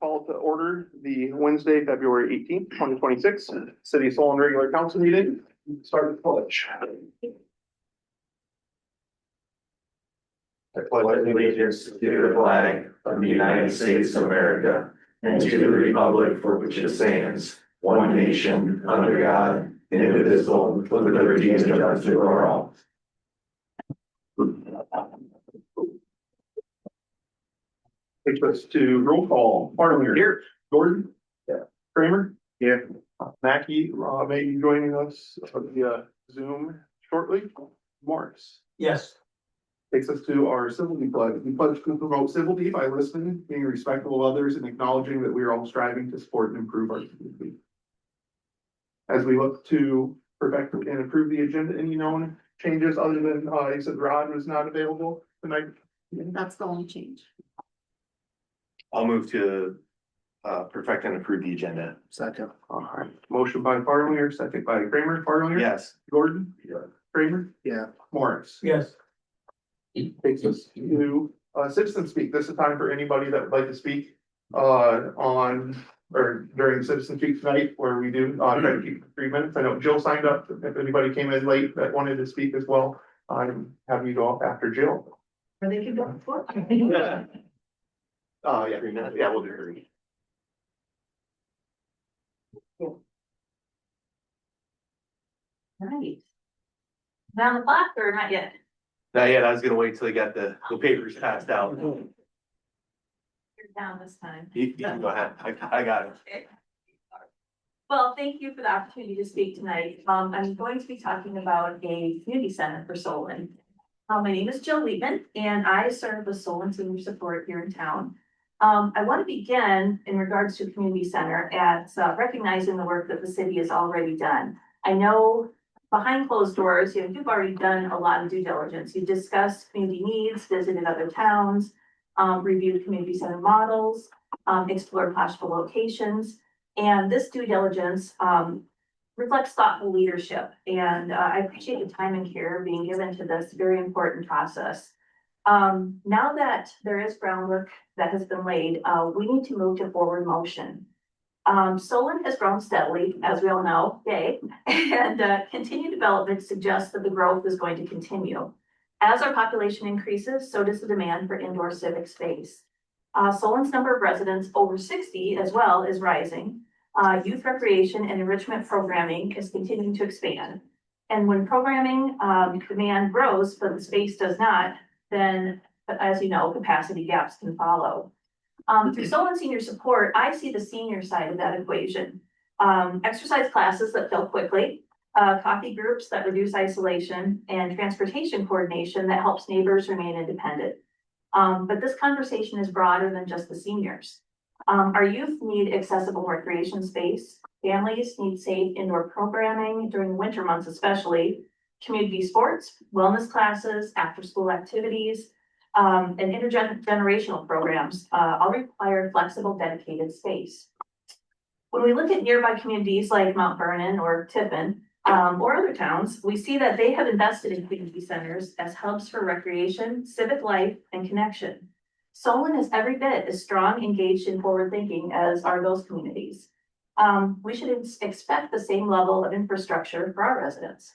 Call to order the Wednesday, February 18th, 2026, City of Solon regular council meeting. Start with pledge. I pledge allegiance to the flag of the United States of America and to the republic for which it stands, one nation, under God, indivisible, with liberty and justice for all. Takes us to roll call. Farnham here. Gordon. Yeah. Kramer. Here. Mackey, may be joining us via Zoom shortly. Morris. Yes. Takes us to our civility pledge. We pledge to promote civility by listening, being respectful of others, and acknowledging that we are all striving to support and improve our community. As we look to perfect and improve the agenda, any known changes other than, you said Rod was not available tonight? That's the only change. I'll move to perfect and approve the agenda. Second. All right, motion by Farlinger, second by Kramer. Farlinger. Yes. Gordon. Yeah. Kramer. Yeah. Morris. Yes. Takes us to citizen speak. This is time for anybody that would like to speak on or during citizen speak tonight, where we do try to keep 3 minutes. I know Jill signed up. If anybody came in late that wanted to speak as well, I'm having you go up after Jill. Or they could go before. Yeah. Yeah, 3 minutes. Yeah, we'll do 3. Right. Down the clock or not yet? Not yet. I was gonna wait till you got the papers passed out. You're down this time. You can go ahead. I got it. Okay. Well, thank you for the opportunity to speak tonight. I'm going to be talking about a community center for Solon. My name is Jill Liebman and I serve with Solon Senior Support here in town. I want to begin in regards to community center at recognizing the work that the city has already done. I know behind closed doors, you've already done a lot of due diligence. You've discussed community needs, visited other towns, reviewed community center models, explored possible locations. And this due diligence reflects thoughtful leadership. And I appreciate the time and care being given to this very important process. Now that there is groundwork that has been laid, we need to move to forward motion. Solon has grown steadily, as we all know, yay, and continued development suggests that the growth is going to continue. As our population increases, so does the demand for indoor civic space. Solon's number of residents over 60 as well is rising. Youth recreation and enrichment programming is continuing to expand. And when programming demand grows, but the space does not, then, as you know, capacity gaps can follow. Through Solon Senior Support, I see the senior side of that equation. Exercise classes that fill quickly, coffee groups that reduce isolation, and transportation coordination that helps neighbors remain independent. But this conversation is broader than just the seniors. Our youth need accessible recreation space. Families need safe indoor programming during the winter months, especially community sports, wellness classes, after-school activities, and intergenerational programs all require flexible, dedicated space. When we look at nearby communities like Mount Vernon or Tiffin, or other towns, we see that they have invested in community centers as hubs for recreation, civic life, and connection. Solon is every bit as strong, engaged, and forward-thinking as are those communities. We should expect the same level of infrastructure for our residents.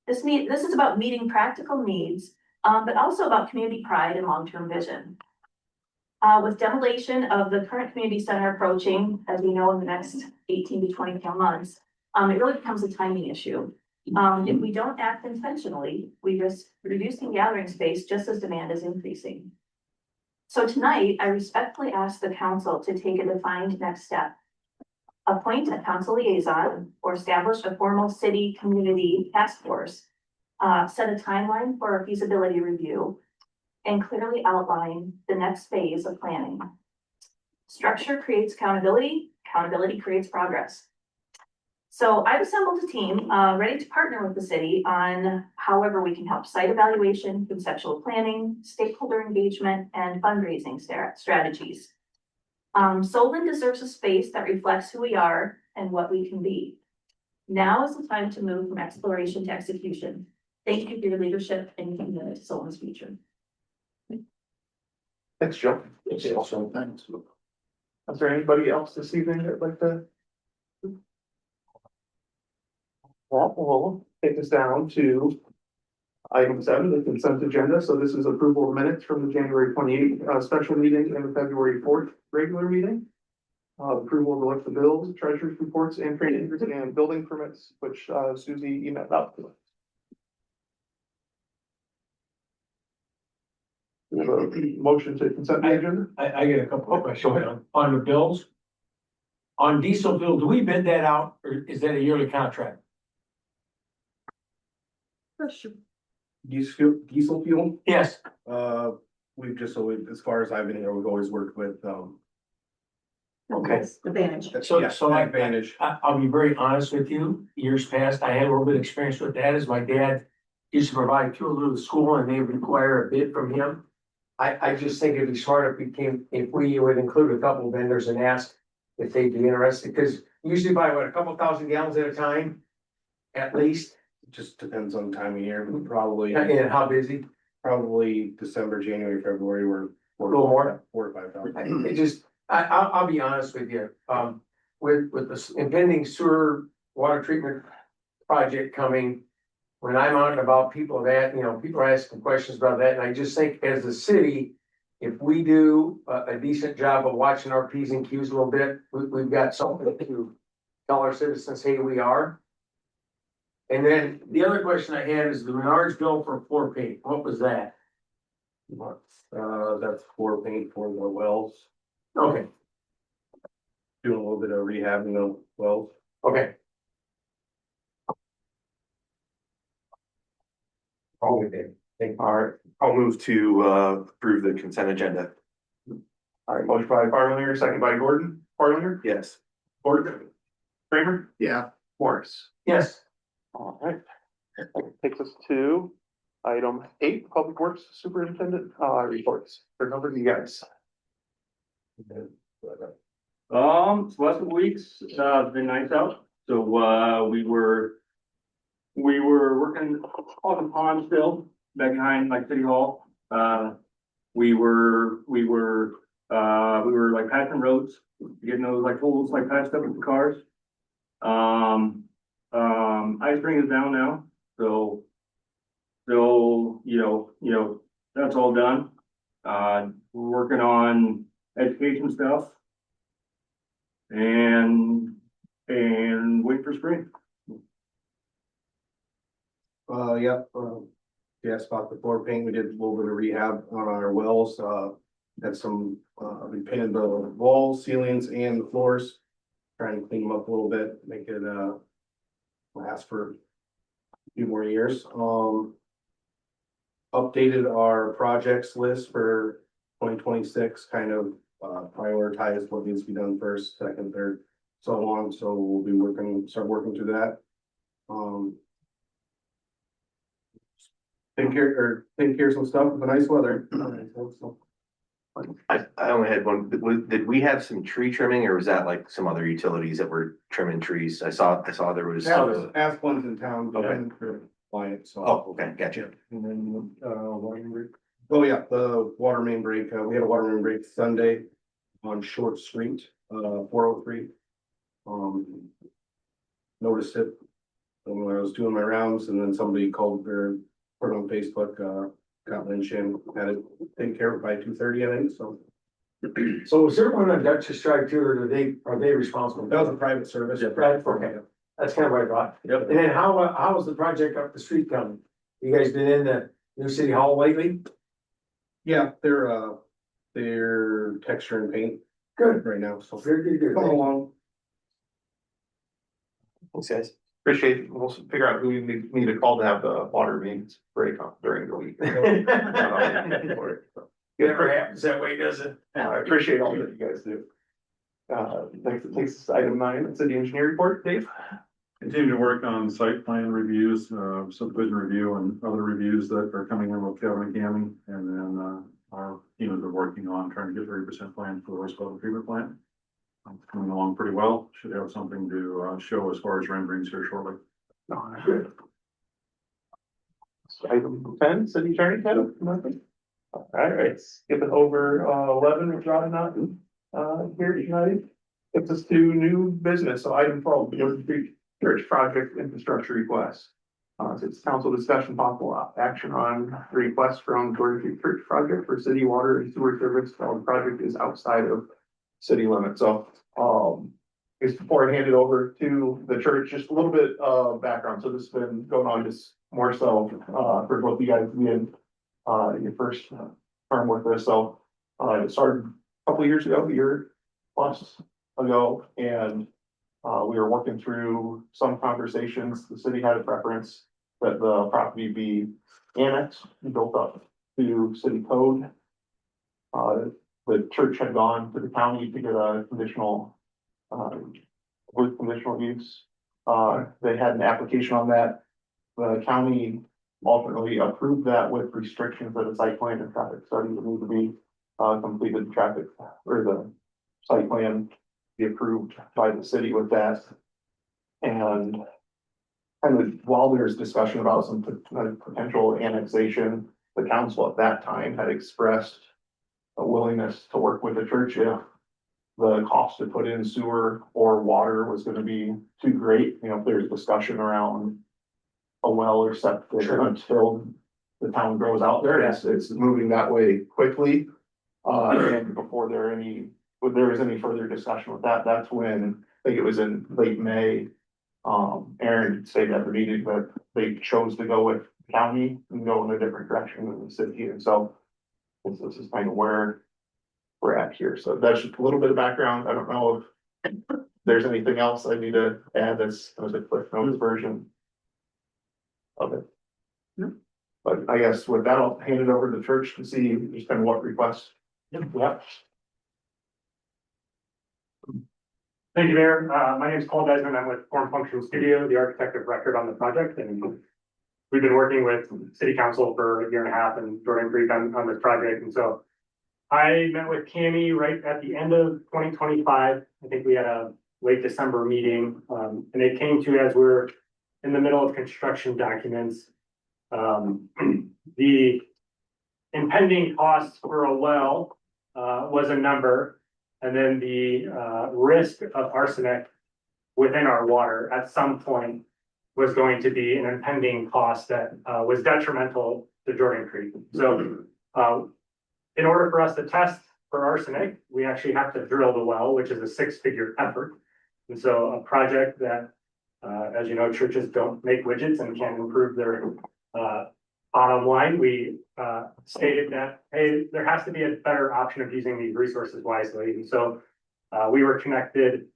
This is about meeting practical needs, but also about community pride and long-term vision. With demolition of the current community center approaching, as we know, in the next 18 to 24 months, it really becomes a timing issue. If we don't act intentionally, we risk reducing gathering space just as demand is increasing. So tonight, I respectfully ask the council to take a defined next step. Appoint a council liaison or establish a formal city community task force. Set a timeline for a feasibility review and clearly outline the next phase of planning. Structure creates accountability, accountability creates progress. So I've assembled a team ready to partner with the city on however we can help site evaluation, conceptual planning, stakeholder engagement, and fundraising strategies. Solon deserves a space that reflects who we are and what we can be. Now is the time to move from exploration to execution. Thank you for your leadership and commitment to Solon's future. Thanks, Jill. Thanks. Is there anybody else this evening that'd like to? Well, we'll take us down to item 7, the consent agenda. So this is approval of minutes from the January 28th special meeting and the February 4th regular meeting. Approval of the list of bills, treasurer's reports, and training and building permits, which Susie emailed out to us. We have a motion to consent the agenda. I get a couple of questions on the bills. On diesel fuel, do we bid that out or is that a yearly contract? Diesel fuel, Yes, we've just always, as far as I've been here, we've always worked with, okay. Advantage. So I- Advantage. I'll be very honest with you. Years past, I had a little bit of experience with that as my dad used to provide fuel to the school and they would require a bid from him. I just think it'd be smart if we would include a couple of vendors and ask if they'd be interested, because usually buy a couple thousand gallons at a time, at least, Just depends on the time of year, probably, and how busy. probably December, January, February, we're. A little more? 4 or 5,000. It just, I'll be honest with you, with the impending sewer water treatment project coming. When I'm out and about, people are asking questions about that, and I just think as a city, if we do a decent job of watching our P's and Q's a little bit, we've got something to tell our citizens, hey, we are. And then the other question I had is the Menards bill for floor paint, what was that? That's for paint for the wells, Okay, doing a little bit of rehab in the wells. okay. All we did. All right, I'll move to approve the consent agenda. all right, motion by Farlinger, second by Gordon. Farlinger, Yes. Gordon, Kramer, Yeah. Morris. Yes, All right. That takes us to item 8, Public Works Superintendent reports. For a number of you guys. Last couple weeks, been nice out, so, we were working on the pond still, back behind like City Hall. We were like patching roads, getting those like holes like patched up with the cars. Ice ring is down now, so, that's all done. We're working on education stuff. And wait for spring. Yeah, spot the floor paint, we did a little bit of rehab on our wells, had some, we painted the walls, ceilings and the floors. Trying to clean them up a little bit, make it, last for a few more years, updated our projects list for 2026, kind of, prioritize what needs to be done first, second, third, so on, so we'll be start working through that. Take care of some stuff with the nice weather. I only had one. Did we have some tree trimming or was that like some other utilities that were trimming trees? I saw there was. Ask ones in town, depending for clients, so. Oh, okay, gotcha. And then, water main break. Oh, yeah, the water main break, we had a water main break Sunday on Short Street, 403. Noticed it when I was doing my rounds and then somebody called or put it on Facebook, got Lynch in, had it taken care of by 2:30, I think, so. so is there one on Dutchess Drive too, or are they responsible? That was a private service. Private, okay. That's kind of what I thought. Yep. And then how was the project up the street coming? You guys been in the new city hall lately? Yeah, they're texture and paint Good, right now, so. very good. Coming along. Thanks, guys. Appreciate it. We'll figure out who we need to call to have the water mains break on during the week. Never happens that way, does it? I appreciate all that you guys do. Next, takes us to item 9, city engineer report, Dave. Continue to work on site plan reviews, subdivision review and other reviews that are coming in with Kevin and Cammy. And then, our team has been working on trying to get 30% plan for the wastewater treatment plant. It's coming along pretty well. Should have something to, show as far as renderings here shortly. Good. Item 10, city attorney, Kevin, nothing. All right, skip it over 11, Rod and Naughton. here tonight. It's us to new business, so item 12, Jordan Creek Church Project Infrastructure Request. So it's council discussion possible action on the request from Jordan Creek Church Project for city water and sewer service. While the project is outside of city limits, so, just before I hand it over to the church, just a little bit of background. So this has been going on just more so, for both you guys did, your first term with this. So, it started a couple of years ago, a year plus ago, and we were working through some conversations. The city had a preference that the property be annexed and built up to city code. The church had gone to the county to get a conditional, with conditional use. They had an application on that. The county ultimately approved that with restrictions that a site plan and traffic study would need to be completed. Traffic or the site plan be approved by the city with that. And kind of while there's discussion about some potential annexation, the council at that time had expressed a willingness to work with the church if the cost to put in sewer or water was gonna be too great. You know, if there's discussion around a well or septic until the town grows out there, it's moving that way quickly. And before there was any further discussion with that, that's when, I think it was in late May. Aaron stated at the meeting that they chose to go with county and go in a different direction than the city, and so this is kind of where we're at here. So that's just a little bit of background. I don't know if there's anything else I need to add. That's a Cliff Notes version of it. But I guess with that, I'll hand it over to the church to see just kind of what requests. Yep. Thank you, Mayor. My name is Paul Desmond. I'm with Form Function Studio, the architect of record on the project, and we've been working with City Council for a year and a half and Jordan Creek on this project. And so I met with Cami right at the end of 2025. I think we had a late December meeting, and it came to, as we're in the middle of construction documents, the impending costs for a well was a number. And then the risk of arsenic within our water at some point was going to be an impending cost that was detrimental to Jordan Creek. So in order for us to test for arsenic, we actually have to drill the well, which is a 6-figure effort. And so a project that, as you know, churches don't make widgets and can improve their bottom line, we stated that, hey, there has to be a better option of using these resources wisely. And so we were connected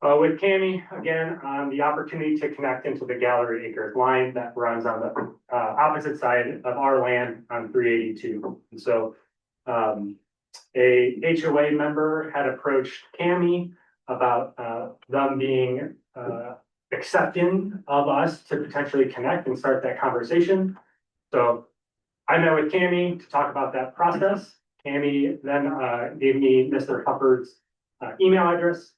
with Cami again on the opportunity to connect into the Gallery Acres line that runs on the opposite side of our land on 382. And so a HOA member had approached Cami about them being accepting of us to potentially connect and start that conversation. So I met with Cami to talk about that process. Cami then gave me Mr. Hubbard's email address.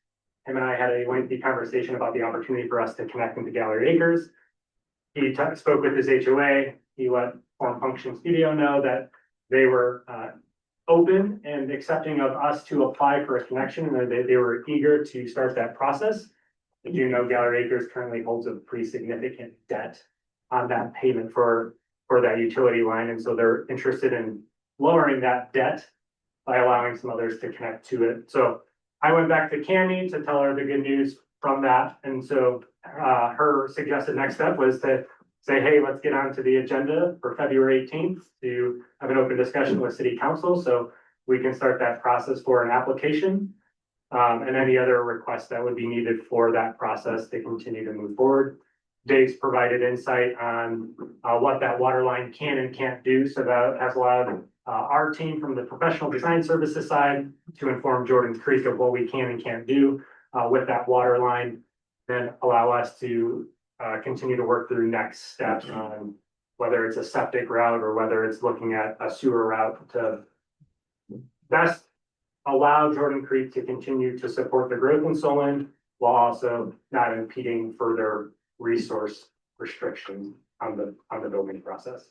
Him and I had a lengthy conversation about the opportunity for us to connect into Gallery Acres. He spoke with his HOA. He let Form Function Studio know that they were open and accepting of us to apply for a connection, and they were eager to start that process. As you know, Gallery Acres currently holds a pretty significant debt on that payment for that utility line. And so they're interested in lowering that debt by allowing some others to connect to it. So I went back to Cami to tell her the good news from that. And so her suggested next step was to say, hey, let's get onto the agenda for February 18th to have an open discussion with City Council so we can start that process for an application and any other requests that would be needed for that process to continue to move forward. Dave's provided insight on what that water line can and can't do. So that has allowed our team from the professional design services side to inform Jordan Creek of what we can and can't do with that water line, then allow us to continue to work through next steps on whether it's a septic route or whether it's looking at a sewer route to best allow Jordan Creek to continue to support the growth in Solon while also not impeding further resource restrictions on the building process.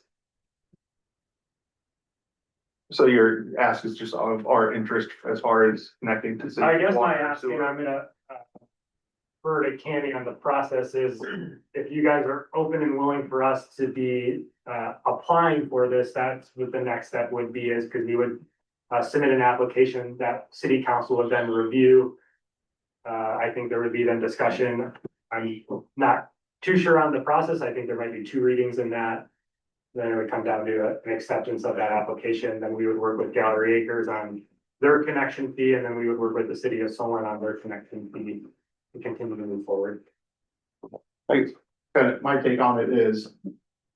So your ask is just of our interest as far as connecting to. city I guess my water and asking, sewer. I'm gonna refer to Candy on the process is if you guys are open and willing for us to be applying for this, that's what the next step would be is because we would submit an application that city council would then review. I think there would be then discussion. I'm not too sure on the process. I think there might be 2 readings in that. Then it would come down to an acceptance of that application. Then we would work with Gallery Acres on their connection fee, and then we would work with the city of Solon on their connection fee to continue to move forward. My take on it is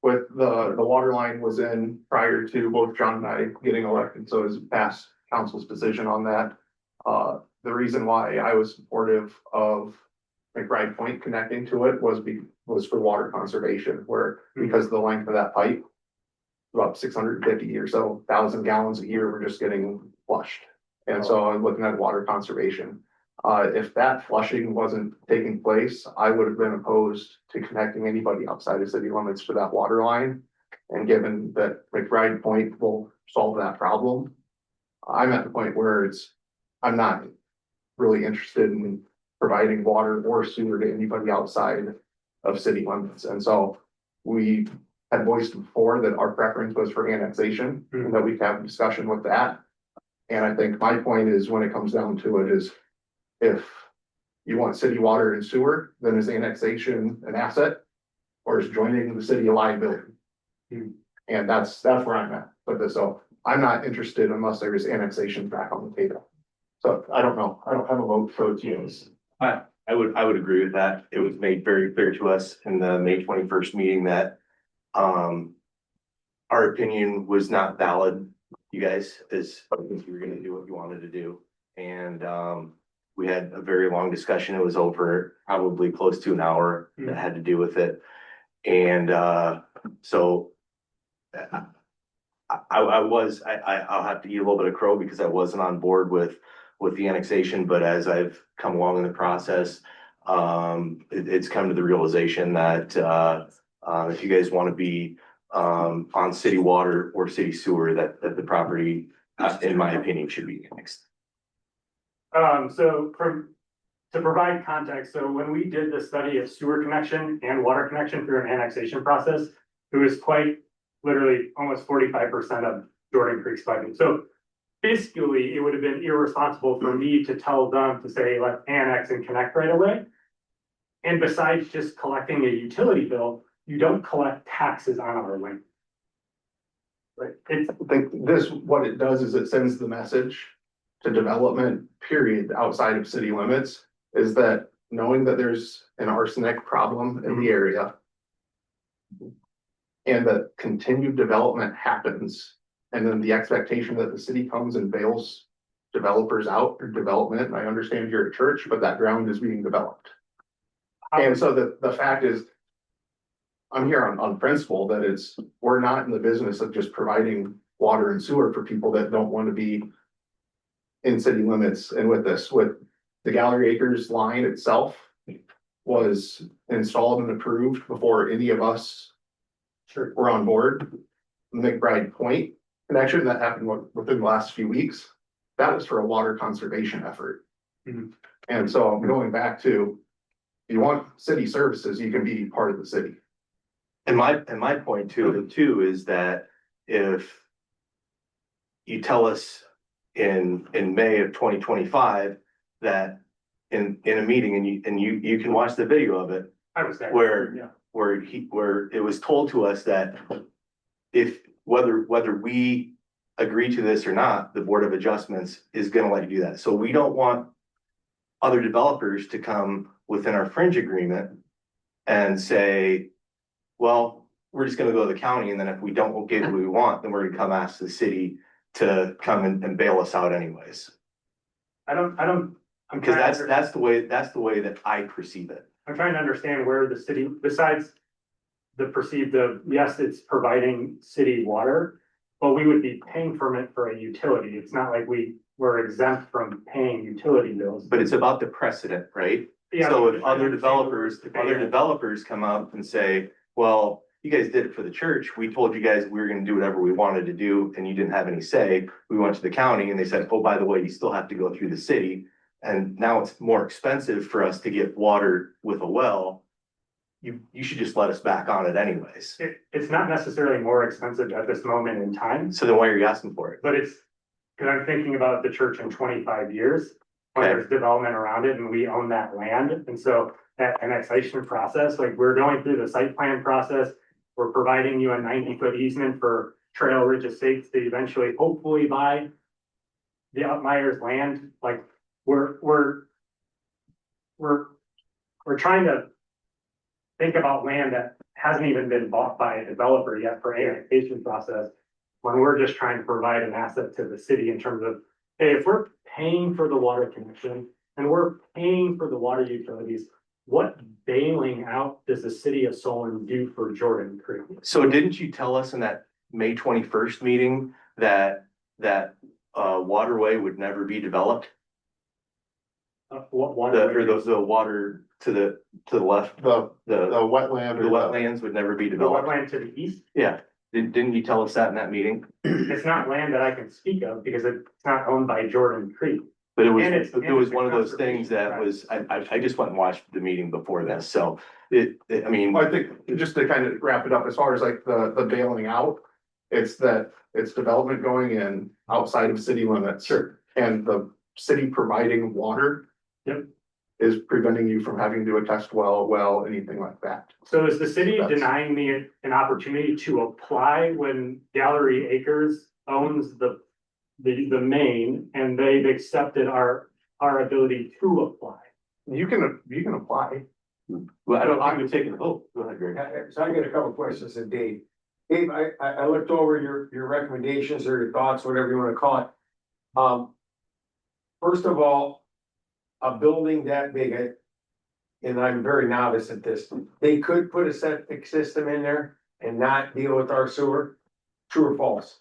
with the water line was in prior to both John and I getting elected, so it's past council's decision on that. The reason why I was supportive of McBride Point connecting to it was for water conservation, where because of the length of that pipe, about 650 or so thousand gallons a year, we're just getting flushed. And so I'm looking at water conservation. If that flushing wasn't taking place, I would have been opposed to connecting anybody outside of city limits for that water line. And given that McBride Point will solve that problem, I'm at the point where I'm not really interested in providing water or sewer to anybody outside of city limits. And so we had voiced before that our preference was for annexation and that we could have a discussion with that. And I think my point is when it comes down to it is if you want city water and sewer, then is annexation an asset or is joining the city a liability? And that's where I'm at with this. So I'm not interested unless there is annexation back on the table. So I don't know. I don't have a vote for it. I would agree with that. It was made very clear to us in the May 21st meeting that our opinion was not valid, you guys, as you were gonna do what you wanted to do. And we had a very long discussion. It was over probably close to an hour that had to do with it. And so I'll have to eat a little bit of crow because I wasn't on board with the annexation, but as I've come along in the process, it's come to the realization that if you guys want to be on city water or city sewer, that the property, in my opinion, should be annexed. To provide context, so when we did the study of sewer connection and water connection through an annexation process, it was quite literally almost 45% of Jordan Creek's budget. So fiscally, it would have been irresponsible for me to tell them to say, let's annex and connect right away. And besides just collecting a utility bill, you don't collect taxes on our land. Right? It's, I think what it does is it sends the message to development, period, outside of city limits, is that knowing that there's an arsenic problem in the area and that continued development happens, and then the expectation that the city comes and bails developers out for development, and I understand you're a church, but that ground is being developed. And so the fact is, I'm here on principle that we're not in the business of just providing water and sewer for people that don't want to be in city limits. And with the Gallery Acres line itself was installed and approved before any of us were on board. McBride Point connection that happened within the last few weeks, that was for a water conservation effort. And so I'm going back to, if you want city services, you can be part of the city. And my point too is that if you tell us in May of 2025 that in a meeting and you can watch the video of it I was there. where it was told to us that if whether we agree to this or not, the Board of Adjustments is gonna let you do that. So we don't want other developers to come within our fringe agreement and say, well, we're just gonna go to the county, and then if we don't get what we want, then we're gonna come ask the city to come and bail us out anyways. Because that's the way that I perceive it. I'm trying to understand where the city, besides the perceived of, yes, it's providing city water, but we would be paying for it for a utility. It's not like we were exempt from paying utility bills. But it's about the precedent, right? Yeah, So but if other developers come up and say, well, you guys did it for the church. We told you guys we were gonna do whatever we wanted to do and you didn't have any say. We went to the county and they said, oh, by the way, you still have to go through the city. And now it's more expensive for us to get water with a well. You should just let us back on it anyways. It's not necessarily more expensive at this moment in time, So then why are you asking for it? but it's, because I'm thinking about the church in 25 years. When Okay. there's development around it and we own that land, and so that annexation process, like we're going through the site plan process. We're providing you a 90-foot easement for Trail Ridge Estates to eventually hopefully buy the Upmeyer's land, like we're trying to think about land that hasn't even been bought by a developer yet for annexation process. When we're just trying to provide an asset to the city in terms of, hey, if we're paying for the water connection and we're paying for the water utilities, what bailing out does the city of Solon do for Jordan Creek? So didn't you tell us in that May 21st meeting that waterway would never be developed? What The, water? or the water to the left, The the wetland. the wetlands would never be The developed? wetland to the east? Yeah, didn't you tell us that in that meeting? It's not land that I can speak of because it's not owned by Jordan Creek. But it was, And it's- it was and one of it's those things that conservation, was, I just went and watched the meeting before this, so I mean, Well, I think just to kind of wrap it up, as far as like the bailing out, it's that it's development going in outside of city limits. Sure. And the city providing water. Yep. Is preventing you from having to do a test well, anything like that. So is the city That's- denying me an opportunity to apply when Gallery Acres owns the main and they've accepted our ability to apply? You can apply. well, I don't, I'm gonna take the vote. Go ahead, Greg. So I got a couple of questions to Dave. Dave, I looked over your recommendations or your thoughts, whatever you wanna call it. First of all, a building that big, and I'm very novice at this, they could put a septic system in there and not deal with our sewer, true or false?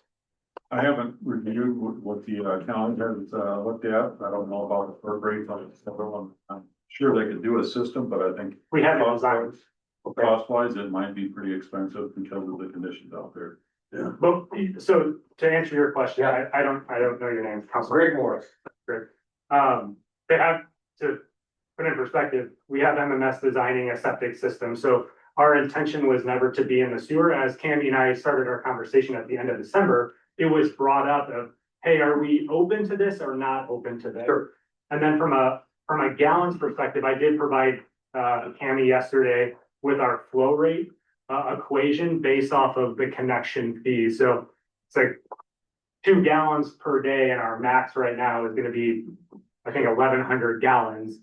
I haven't reviewed what the county has looked at. I don't know about the rate on it. I'm sure they could do a system, but I think We have it designed. cost wise, it might be pretty expensive because of the conditions out there. But, so to answer your question, I don't know your name, Councilor. Greg Morris. They have, to put in perspective, we have MMS designing a septic system, so our intention was never to be in the sewer. As Cammy and I started our conversation at the end of December, it was brought up of, hey, are we open to this or not open to this? Sure. And then from a gallons perspective, I did provide Cammy yesterday with our flow rate equation based off of the connection fee. So it's like 2 gallons per day, and our max right now is gonna be, I think, 1,100 gallons.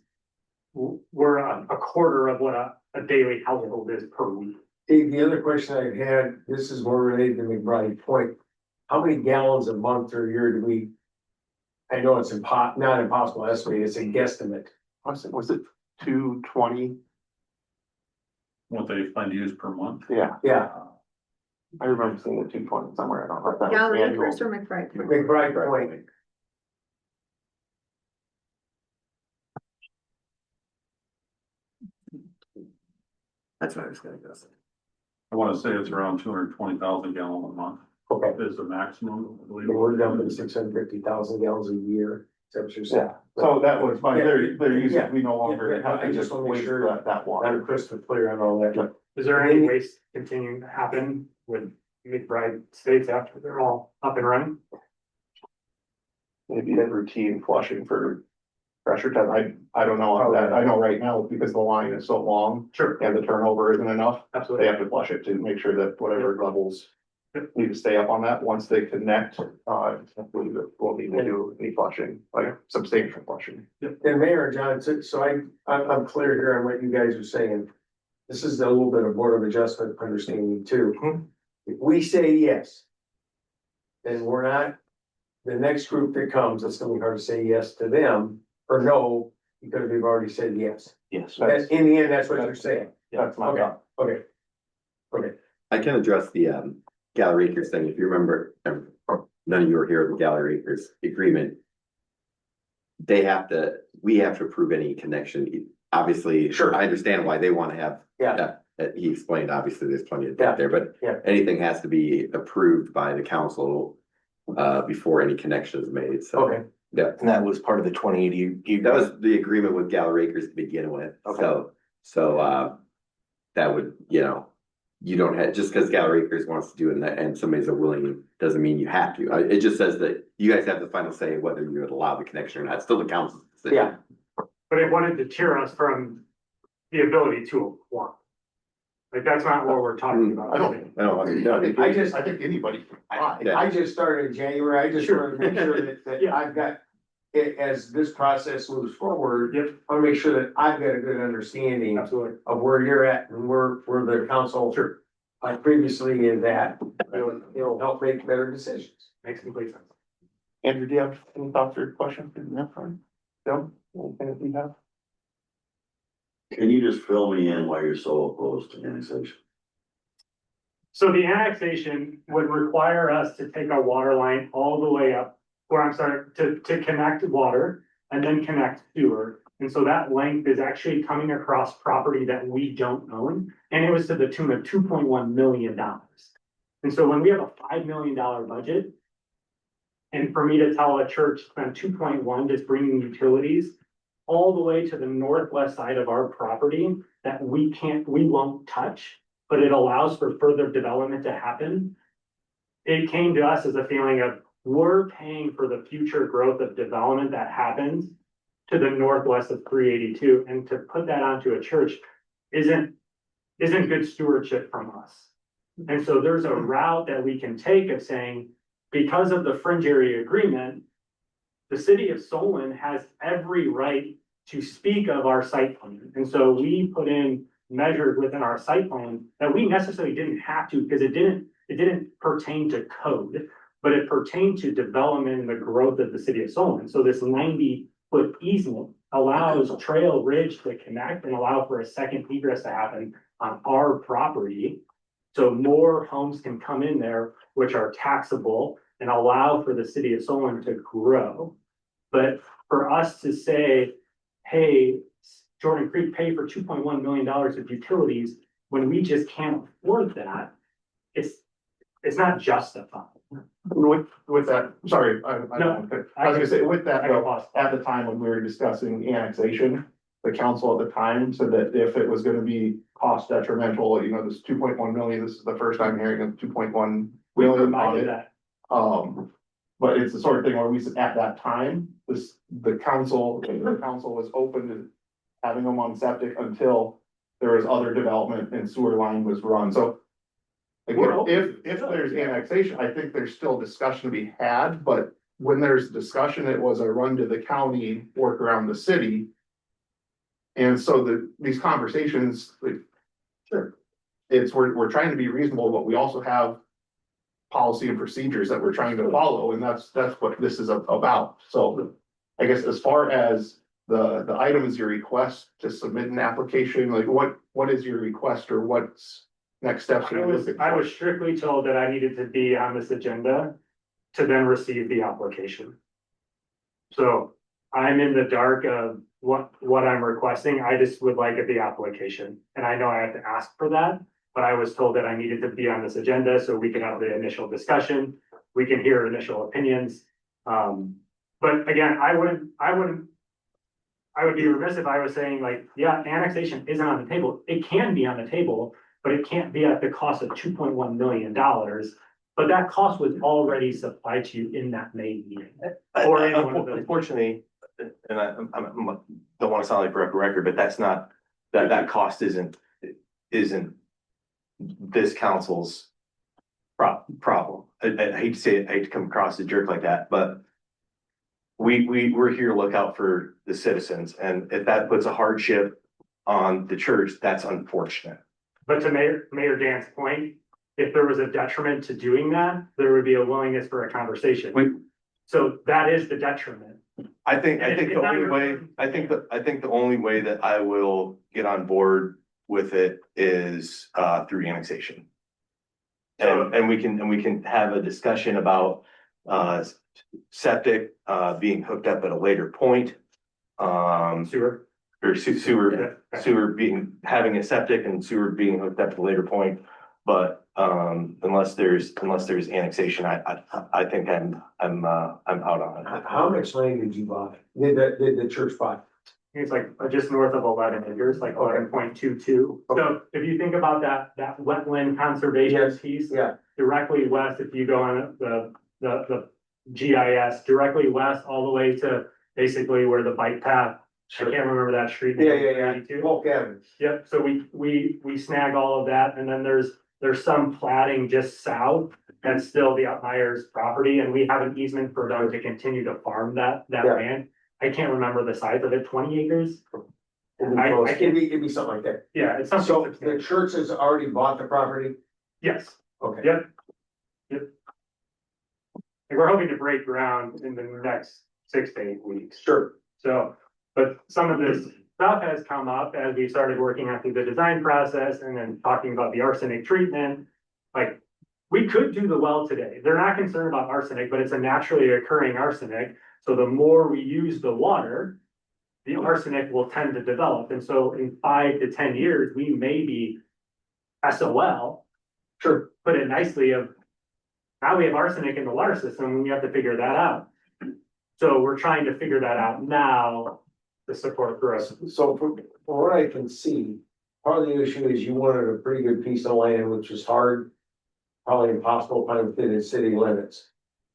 We're a quarter of what a daily household is per week. Dave, the other question I had, this is more related to McBride Point. How many gallons a month or year do we? I know it's not impossible to estimate, it's a guesstimate. Was it 220? What they plan to use per month. Yeah, Yeah, I remember seeing the 220 somewhere. I don't know if that was Gallery annual. Acres or McBride? McBride Point. That's what I was gonna guess. I want to say it's around 220,000 gallon a month Okay, is the maximum, I believe. we're down to 650,000 gallons a year. Is that what you're saying? Yeah, so that was my, they're Yeah. using, we no longer Yeah, have I to just just wanna make waste sure that water. I'm crystal clear on all that. Is there any waste continuing to happen with McBride Estates after they're all up and running? Maybe a routine flushing for pressure test. I don't know how that, I know right now, because the line is so long Sure, and the turnover isn't enough, they absolutely. have to flush it to make sure that whatever levels need to stay up on that. Once they connect, I believe it will need to do any flushing, like substantial flushing. And Mayor John, so I'm clear here on what you guys are saying. This is a little bit of Board of Adjustment understanding too. If we say yes, then we're not, the next group that comes, it's gonna be hard to say yes to them or no, because we've already said yes. Yes. That's, In the end, that's what you're saying. that's my Okay, thought. okay. Okay, I can address the Gallery Acres thing. If you remember, none of you were here, the Gallery Acres agreement. We have to approve any connection. Obviously, Sure. I understand why they want to have yeah, that he explained, obviously, there's plenty of debt there, but Yeah. anything has to be approved by the council before any connection is made, so. Okay. Yeah, And that was part of the 2080. that was the agreement with Gallery Acres to begin with, so that would, you don't have, just because Gallery Acres wants to do it and somebody's a willing, doesn't mean you have to. It just says that you guys have the final say whether you would allow the connection or not. It's still the council's decision. Yeah. But it wouldn't deter us from the ability to apply. Like, that's not what we're talking about. I don't- I think anybody can apply. Yeah. I just started in January, I just wanted to make sure that Yeah. I've got, as this process moves forward. Yep. I wanna make sure that I've got a good understanding Absolutely. of where you're at and where the council. Sure. Previously in that, it'll help make better decisions. Makes complete sense. Andrew, do you have any thoughts or questions? Bill, anything that you have? Can you just fill me in why you're so opposed to annexation? So the annexation would require us to take a water line all the way up, or I'm sorry, to connect water and then connect sewer. And so that length is actually coming across property that we don't own, and it was to the tune of $2.1 million. And so when we have a $5 million budget, and for me to tell a church spend 2.1 just bringing utilities all the way to the northwest side of our property that we won't touch, but it allows for further development to happen. It came to us as a feeling of, we're paying for the future growth of development that happens to the northwest of 382, and to put that onto a church isn't good stewardship from us. And so there's a route that we can take of saying, because of the fringe area agreement, the city of Solon has every right to speak of our site plan. And so we put in measures within our site plan that we necessarily didn't have to, because it didn't pertain to code, but it pertained to development and the growth of the city of Solon. So this 90-foot easement allows Trail Ridge to connect and allow for a second egress to happen on our property. So more homes can come in there, which are taxable, and allow for the city of Solon to grow. But for us to say, hey, Jordan Creek paid for $2.1 million of utilities, when we just can't afford that, it's not justified. With that, sorry, I No, was gonna say, with that, I though, got lost. at the time when we were discussing annexation, the council at the time said that if it was gonna be cost detrimental, this 2.1 million, this is the first time hearing of 2.1 We million on provided it. that. But it's the sort of thing where we said at that time, the council was open to having them on septic until there was other development and sewer line was run, so. Again, if there's annexation, I think there's still discussion to be had, but when there's discussion, it was a run to the county, work around the city. And so these conversations, like, sure, we're trying to be reasonable, but we also have policy and procedures that we're trying to follow, and that's what this is about. So I guess as far as the item is your request to submit an application, like what is your request, or what's next steps? I was strictly told that I needed to be on this agenda to then receive the application. So I'm in the dark of what I'm requesting. I just would like the application. And I know I have to ask for that, but I was told that I needed to be on this agenda so we can have the initial discussion. We can hear initial opinions. But again, I would be remiss if I was saying like, yeah, annexation isn't on the table. It can be on the table, but it can't be at the cost of $2.1 million. But that cost was already supplied to you in that May meeting. Or in one of those. Unfortunately, and I don't want to sound like broken record, but that's not, that cost isn't this council's problem. I hate to say it, I hate to come across a jerk like that, but we're here to look out for the citizens, and if that puts a hardship on the church, that's unfortunate. But to Mayor Dan's point, if there was a detriment to doing that, there would be a willingness for a conversation. So that is the detriment. I think the only way that I will get on board with it is through annexation. And we can have a discussion about septic being hooked up at a later point. Sewer. or sewer being, having a septic and sewer being hooked up at a later point. But, unless there's annexation, I think I'm out on it. How much land did you buy? Did the church buy? It's like just north of 11 acres, like 11.22. So if you think about that wetland conservation Yes, piece. yeah. Directly west, if you go on the GIS, directly west all the way to basically where the bike path. I can't remember that street. name, 32. Polk Avenue. Yep, so we snag all of that, and then there's some platting just south. That's still the Myers property, and we have an easement for them to continue to farm that Yeah. land. I can't remember the size of it, 20 acres? It'd be something like that. Yeah, it's something. So the substantial. church has already bought the property? Yes, Okay. yep. Yep. And we're hoping to break ground in the next 6 to 8 weeks. Sure. So, but some of this stuff has come up as we started working on through the design process and then talking about the arsenic treatment. Like, we could do the well today. They're not concerned about arsenic, but it's a naturally occurring arsenic. So the more we use the water, the arsenic will tend to develop. And so in 5 to 10 years, we may be SOL. Sure. Put it nicely of, now we have arsenic in the water system and we have to figure that out. So we're trying to figure that out now to support growth. So from what I can see, part of the issue is you wanted a pretty good piece of land, which is hard, probably impossible to find within the city limits,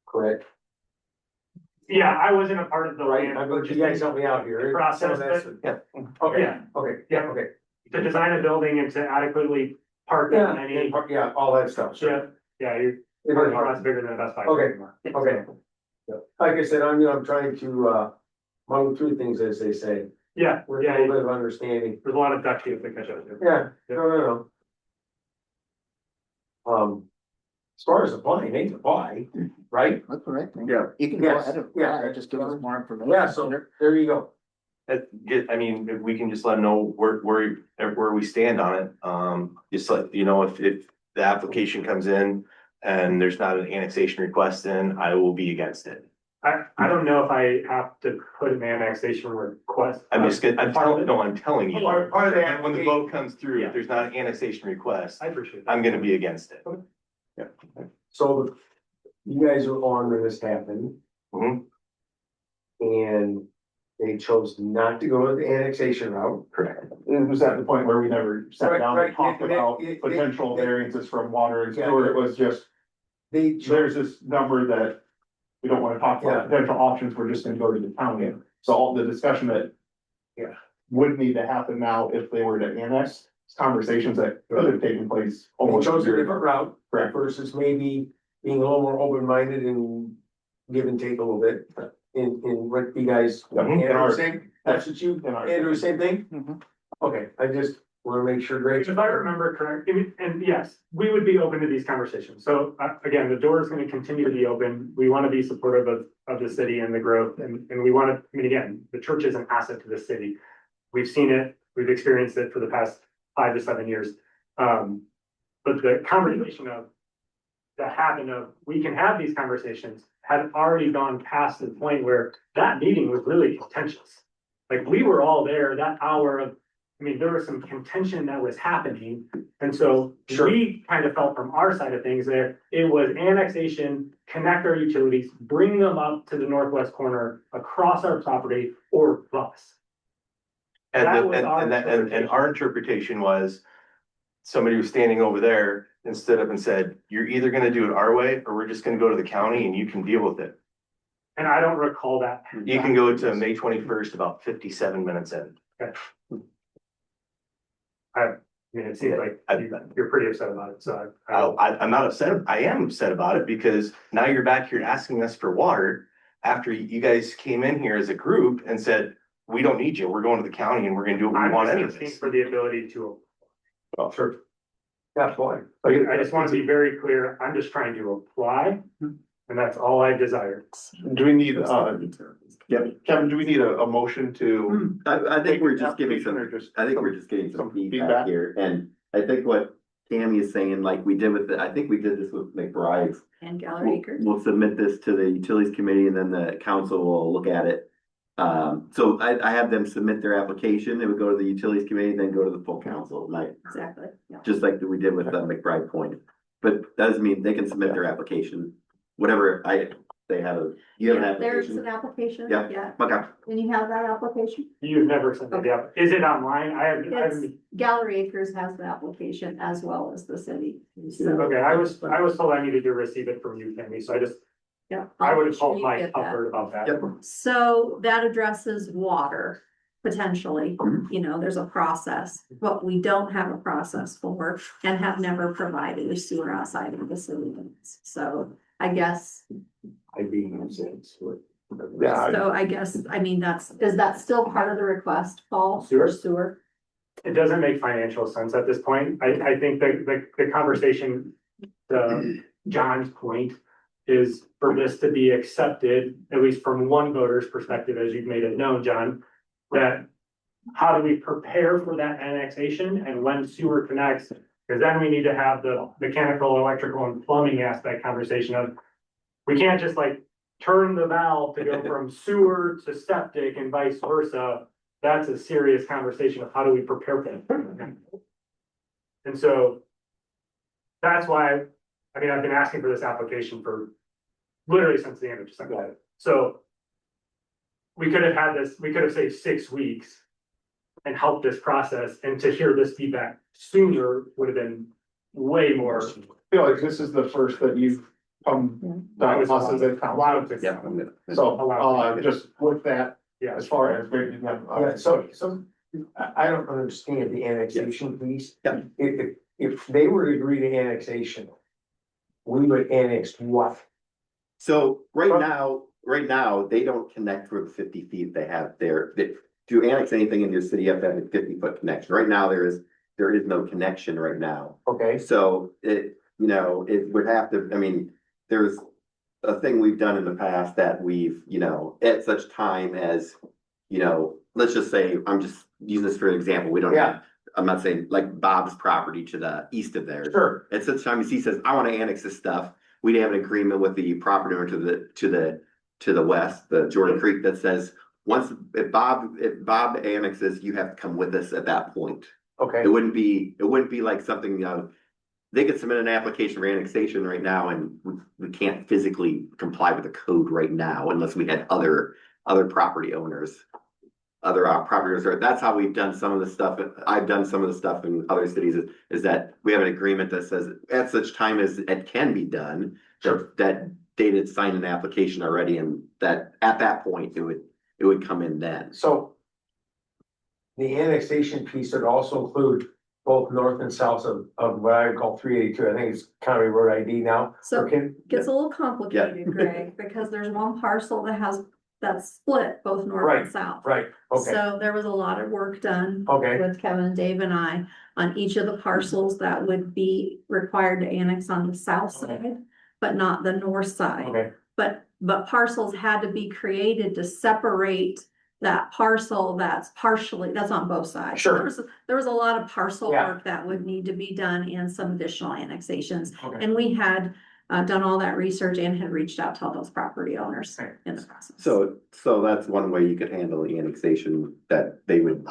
correct? Yeah, I wasn't a part of the Right, land I mean, you guys help me out here. process, Yeah. Okay, Yeah. okay, Yeah. okay. to design a building and to adequately park Yeah, that many. yeah, all that stuff, sure. Yeah, you're It is parking hard. lot's bigger than a Best Buy. Okay, okay. Like I said, I'm trying to, muddle through things, as they say, Yeah, with a yeah, little bit of understanding. there's a lot of duct tape that catch up to. Yeah, no. As far as applying, they apply, right? That's the right thing. Yeah. You can go Yes, ahead and yeah. apply, just give us more information. Yeah, so there you go. I mean, if we can just let them know where we stand on it, just let, you know, if the application comes in and there's not an annexation request in, I will be against it. I don't know if I have to put an annexation request. I'm telling you. Part of that. When the vote comes through, Yeah. if there's not an annexation request, I appreciate that. I'm gonna be against it. So you guys are on when this happened. Mhm. And they chose not to go the annexation route. Correct. It was at the point where we never sat Right, down right, and talked they- about they- potential they- variances from water and Yeah, sewer. yeah. It was just, They there's chose, this number that we don't wanna talk Yeah. about potential options. We're just gonna go to the county. So all the discussion that Yeah. would need to happen now if they were to annex, conversations that could have taken place they almost a chose a year different route Correct. versus maybe being a little more open-minded and give and take a little bit in what you guys. Yeah. Andrew, same, that's what you, in our- Andrew, same thing? Mhm. Okay, I just wanna make sure, great. If I remember correctly, and yes, we would be open to these conversations. So again, the door is going to continue to be open. We want to be supportive of the city and the growth and we want to, I mean, again, the church is an asset to the city. We've seen it, we've experienced it for the past 5 to 7 years. But the conversation that happened of, we can have these conversations, had already gone past the point where that meeting was really contentious. Like, we were all there that hour of, I mean, there was some contention that was happening. And so Sure. we kind of felt from our side of things there, it was annexation, connect our utilities, bring them up to the northwest corner across our property or bus. And That the- was our and our interpretation was, somebody was standing over there and stood up and said, you're either gonna do it our way, or we're just gonna go to the county and you can deal with it. And I don't recall that. You can go to May 21st, about 57 minutes in. I mean, it seems like you're pretty upset about it, so I'm not upset. I am upset about it because now you're back here asking us for water after you guys came in here as a group and said, we don't need you. We're going to the county and we're gonna do what we I'm want just anyways. asking for the ability to. Sure. That's fine. I just want to be very clear, I'm just trying to apply, and that's all I desire. Do we need, Kevin, do we need a motion to? I think we're just giving Application some, or just I think some- we're just getting some some feedback? feedback here, and I think what Tammy is saying, like we did with I think we did this with McBride's. And Gallery Acres. We'll submit this to the utilities committee and then the council will look at it. So I have them submit their application, it would go to the utilities committee, then go to the full council, like, Exactly, yeah. just like we did with McBride Point. But that doesn't mean they can submit their application, whatever they have, you have an There's application? an application, Yeah. yeah. Okay, And you have that application? You've never sent it out. Is it online? I haven't, It's, Gallery Acres has the application as well as the city. So, okay, I was told I needed to receive it from you, Tammy, so yeah. I would I'll have make sure called you Mike get that. Comfort about that. yep, So that addresses water, potentially, Mhm. you know, there's a process, but we don't have a process for and have never provided a sewer outside of the city limits. So I guess, I'd be using it. Yeah, so I guess, I mean, is that still part of the request, Paul? Sewer? Sewer? It doesn't make financial sense at this point. I think the conversation, John's point is for this to be accepted, at least from one voter's perspective, as you've made it known, John, that how do we prepare for that annexation and when sewer connects? Because then we need to have the mechanical, electrical and plumbing aspect conversation of, we can't just like turn the valve to go from sewer to septic and vice versa. That's a serious conversation of how do we prepare for that? And so that's why, I mean, I've been asking for this application for literally since the end of December. So we could have had this, we could have saved 6 weeks and helped this process, and to hear this feedback sooner would have been way more. I feel like this is the first that you've come down with us as a council. yeah. I'm gonna- So, just with that, Yeah, as far as. Yeah, so I don't understand the annexation piece. Yeah. If they were to agree to annexation, we would annex what? So right now, they don't connect for the 50 feet they have there. To annex anything in your city, you have to have a 50-foot connection. Right now, there is no connection right now. Okay, So it would have to, I mean, there's a thing we've done in the past that we've, at such time as, let's just say, I'm just using this for an example, we don't Yeah. have, I'm not saying like Bob's property to the east of there. sure, At such time as he says, I want to annex this stuff, we'd have an agreement with the property owner to the west, the Jordan Creek, that says, if Bob annexes, you have to come with us at that point. okay. It wouldn't be like something, they could submit an application for annexation right now and we can't physically comply with the code right now unless we had other property owners. That's how we've done some of the stuff. I've done some of the stuff in other cities is that we have an agreement that says at such time as it can be done, that David signed an application already and that at that point it would come in then. So the annexation piece would also include both north and south of what I would call 382. I think it's County Road ID now. So Or can- gets a little complicated, Greg, because there's one parcel that's split both north Right. and south. Right, okay, So there was a lot of work done okay, with Kevin, Dave and I on each of the parcels that would be required to annex on the south side, but not the north side. okay, But parcels had to be created to separate that parcel that's on both sides. Sure. There was a lot of parcel Yeah. work that would need to be done and some additional annexations. okay. And we had done all that research and had reached out to all those property owners Okay. in the process. So that's one way you could handle the annexation that they would,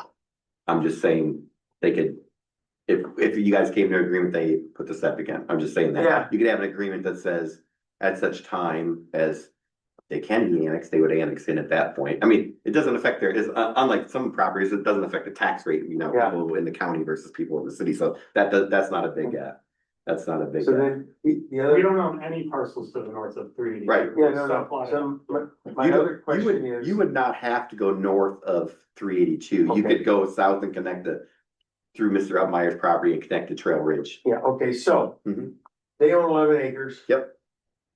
I'm just saying, they could. If you guys came to an agreement, they put the septic in, I'm just saying that. Yeah. You could have an agreement that says, at such time as they can be annexed, they would annex in at that point. I mean, it doesn't affect unlike some properties, it doesn't affect the tax rate, Yeah. people in the county versus people in the city, so that's not a big, that's not a big. So then the we other, don't own any parcels to the north of 380. Right. yeah, no, so my other question is. You would not have to go north of 382. You Okay. could go south and connect through Mr. Upmeyer's property and connect to Trail Ridge. Yeah, okay, so Mhm. they own 11 acres. Yep.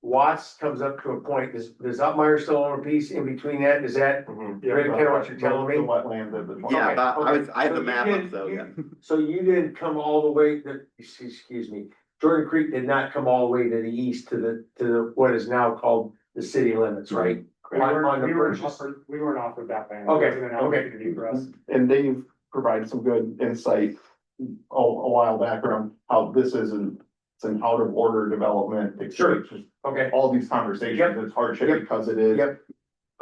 Watts comes up to a point, does Upmeyer still own a piece in between that? Is that, Yeah, Greg, kind of what you're telling me? The wetlands of the. Yeah, Okay, but okay. I have So the you map did- up, so yeah. So you didn't come all the way, excuse me, Jordan Creek did not come all the way to the east to the what is now called the city limits, right? We On the weren't purchase. offered that land. It Okay, wasn't an okay. opportunity for us. And Dave provided some good insight a while back around how this isn't, it's an out of order development. It's Sure. just Okay, all these conversations, it's hardship Yep. because it is. Yep.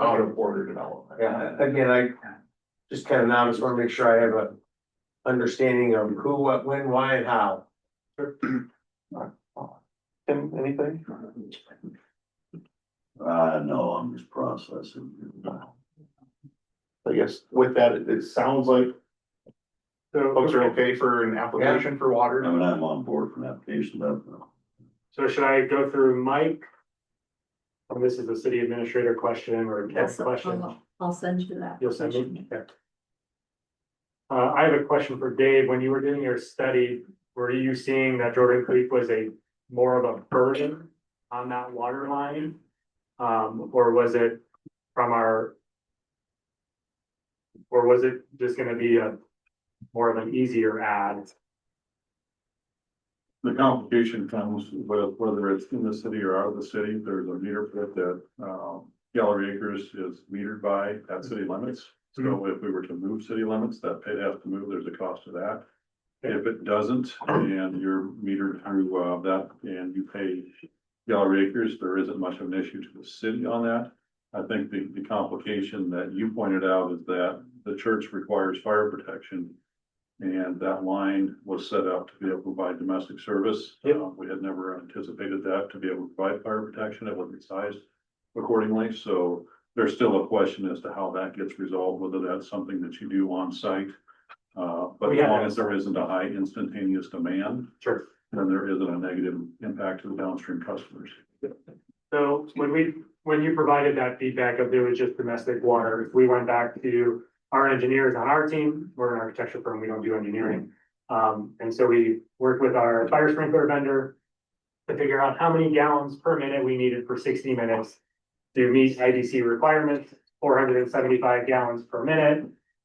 out of order development. Yeah, again, I just kind of now just want to make sure I have a understanding of who, what, when, why, and how. Tim, anything? No, I'm just processing. I guess with that, it sounds like So, folks are okay for an application for I water. mean, I'm on board for an application, definitely. so should I go through Mike? And this is a city administrator question or a Yes, question. I'll send you that. You'll send me? Okay. I have a question for Dave. When you were doing your study, were you seeing that Jordan Creek was more of a burden on that water line? Or was it or was it just gonna be more of an easier add? The complication comes with whether it's in the city or out of the city, there's a meter pit that, Gallery Acres is metered by at city limits. So if we were to move city limits, that pit has to move, there's a cost to that. If it doesn't, and you're metered through, that, and you pay Gallery Acres, there isn't much of an issue to the city on that. I think the complication that you pointed out is that the church requires fire protection. And that line was set up to be able to provide domestic service. We had never anticipated that to be able to provide fire protection. It wasn't sized accordingly. So there's still a question as to how that gets resolved, whether that's something that you do on site. But as long as there isn't a high instantaneous demand, Sure. then there isn't a negative impact to the downstream customers. So when you provided that feedback of there was just domestic water, we went back to our engineers on our team. We're an architecture firm, we don't do engineering. And so we worked with our fire sprinkler vendor to figure out how many gallons per minute we needed for 60 minutes to meet IDC requirements, 475 gallons per minute.